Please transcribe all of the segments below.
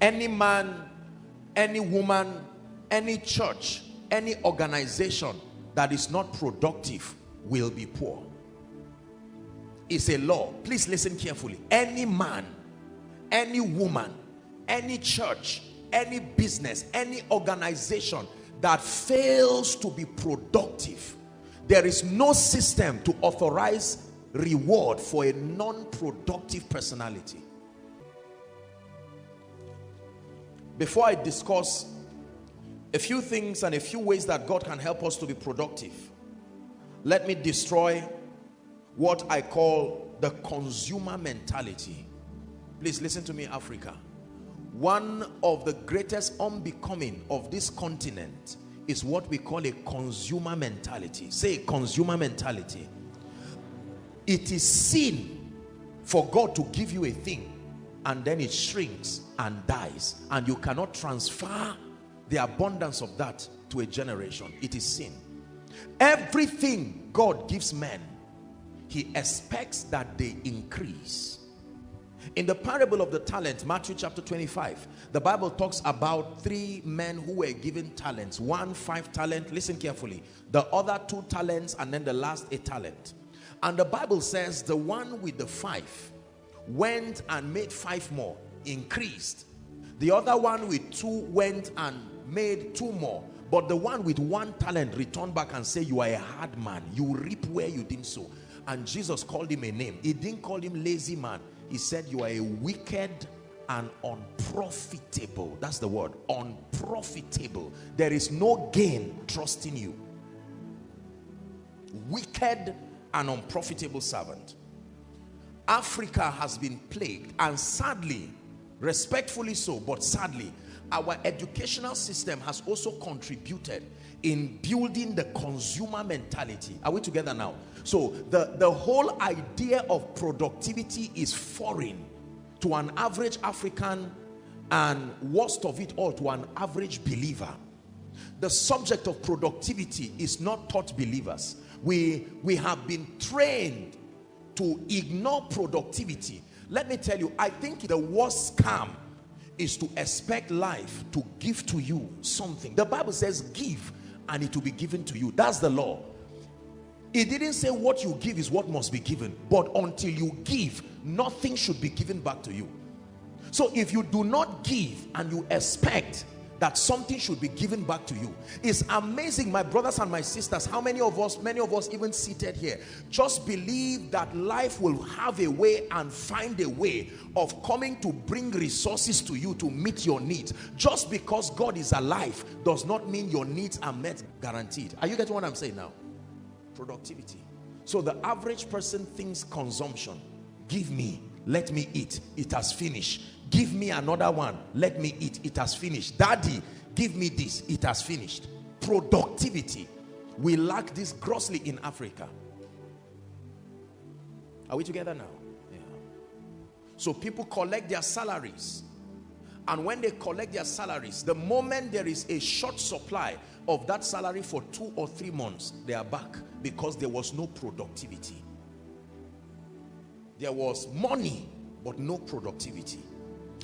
Any man, any woman, any church, any organization that is not productive will be poor. It's a law. Please listen carefully. Any man, any woman, any church, any business, any organization that fails to be productive, there is no system to authorize reward for a non-productive personality. Before I discuss a few things and a few ways that God can help us to be productive, let me destroy what I call the consumer mentality. Please listen to me, Africa. One of the greatest unbecoming of this continent is what we call a consumer mentality. Say consumer mentality. It is sin for God to give you a thing and then it shrinks and dies, and you cannot transfer the abundance of that to a generation. It is sin. Everything God gives men, he expects that they increase. In the parable of the talent, Matthew chapter 25, the Bible talks about 3 men who were given talents. One 5 talents, listen carefully, the other 2 talents, and then the last a talent. And the Bible says the one with the 5 went and made 5 more, increased. The other one with 2 went and made 2 more. But the one with 1 talent returned back and said, you are a hard man, you reap where you didn't sow. And Jesus called him a name. He didn't call him lazy man. He said, you are a wicked and unprofitable. That's the word, unprofitable. There is no gain trusting you. Wicked and unprofitable servant. Africa has been plagued, and sadly, respectfully so, but sadly, our educational system has also contributed in building the consumer mentality. Are we together now? So the whole idea of productivity is foreign to an average African, and worst of it all, to an average believer. The subject of productivity is not taught believers. We have been trained to ignore productivity. Let me tell you, I think the worst scam is to expect life to give to you something. The Bible says give and it will be given to you. That's the law. It didn't say what you give is what must be given, but until you give, nothing should be given back to you. So if you do not give and you expect that something should be given back to you, it's amazing, my brothers and my sisters, how many of us even seated here, just believe that life will have a way and find a way of coming to bring resources to you to meet your needs. Just because God is alive does not mean your needs are met guaranteed. Are you getting what I'm saying now? Productivity. So the average person thinks consumption. Give me, let me eat, it has finished. Give me another one, let me eat, it has finished. Daddy, give me this, it has finished. Productivity. We lack this grossly in Africa. Are we together now? Yeah. So people collect their salaries, and when they collect their salaries, the moment there is a short supply of that salary for 2 or 3 months, they are back because there was no productivity. There was money, but no productivity.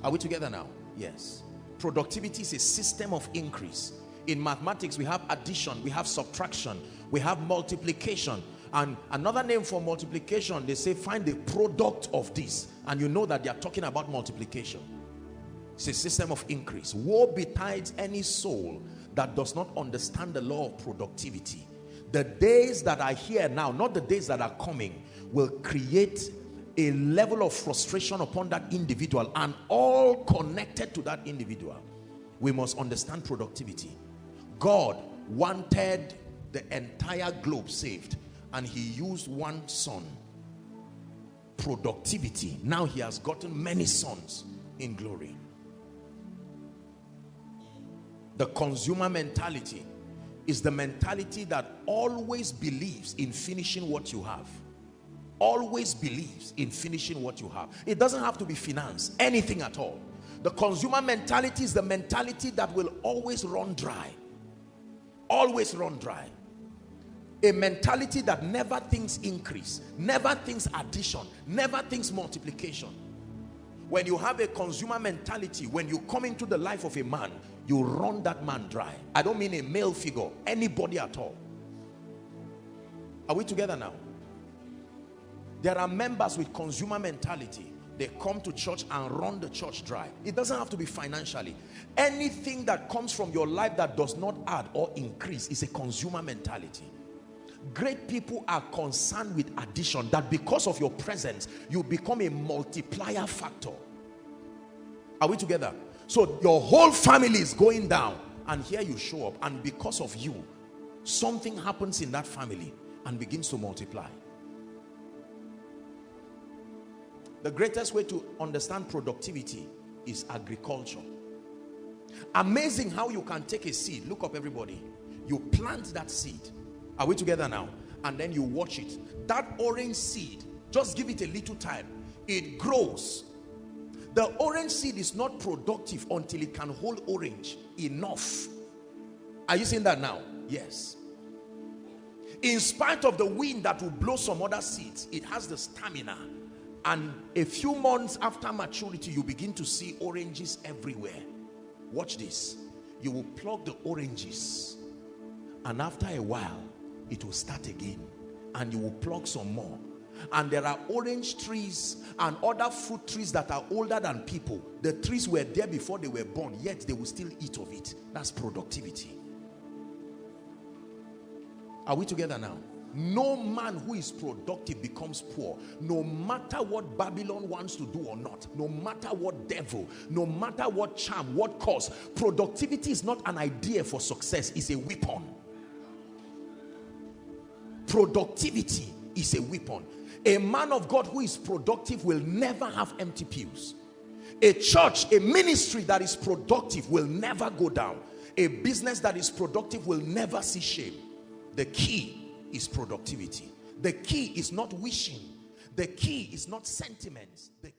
Are we together now? Yes. Productivity is a system of increase. In mathematics, we have addition, we have subtraction, we have multiplication. And another name for multiplication, they say find the product of this. And you know that they are talking about multiplication. It's a system of increase. Woe betides any soul that does not understand the law of productivity. The days that are here now, not the days that are coming, will create a level of frustration upon that individual and all connected to that individual. We must understand productivity. God wanted the entire globe saved, and he used one son. Productivity. Now he has gotten many sons in glory. The consumer mentality is the mentality that always believes in finishing what you have. Always believes in finishing what you have. It doesn't have to be finance, anything at all. The consumer mentality is the mentality that will always run dry. Always run dry. A mentality that never thinks increase, never thinks addition, never thinks multiplication. When you have a consumer mentality, when you come into the life of a man, you run that man dry. I don't mean a male figure, anybody at all. Are we together now? There are members with consumer mentality. They come to church and run the church dry. It doesn't have to be financially. Anything that comes from your life that does not add or increase is a consumer mentality. Great people are concerned with addition, that because of your presence, you become a multiplier factor. Are we together? So your whole family is going down, and here you show up, and because of you, something happens in that family and begins to multiply. The greatest way to understand productivity is agriculture. Amazing how you can take a seed. Look up, everybody. You plant that seed. Are we together now? And then you watch it. That orange seed, just give it a little time. It grows. The orange seed is not productive until it can hold orange enough. Are you seeing that now? Yes. In spite of the wind that will blow some other seeds, it has the stamina. And a few months after maturity, you begin to see oranges everywhere. Watch this. You will pluck the oranges, and after a while, it will start again, and you will pluck some more. And there are orange trees and other fruit trees that are older than people. The trees were there before they were born, yet they will still eat of it. That's productivity. Are we together now? No man who is productive becomes poor, no matter what Babylon wants to do or not, no matter what devil, no matter what charm, what cause. Productivity is not an idea for success, it's a weapon. Productivity is a weapon. A man of God who is productive will never have empty pews. A church, a ministry that is productive will never go down. A business that is productive will never see shame. The key is productivity. The key is not wishing. The key is not sentiments. The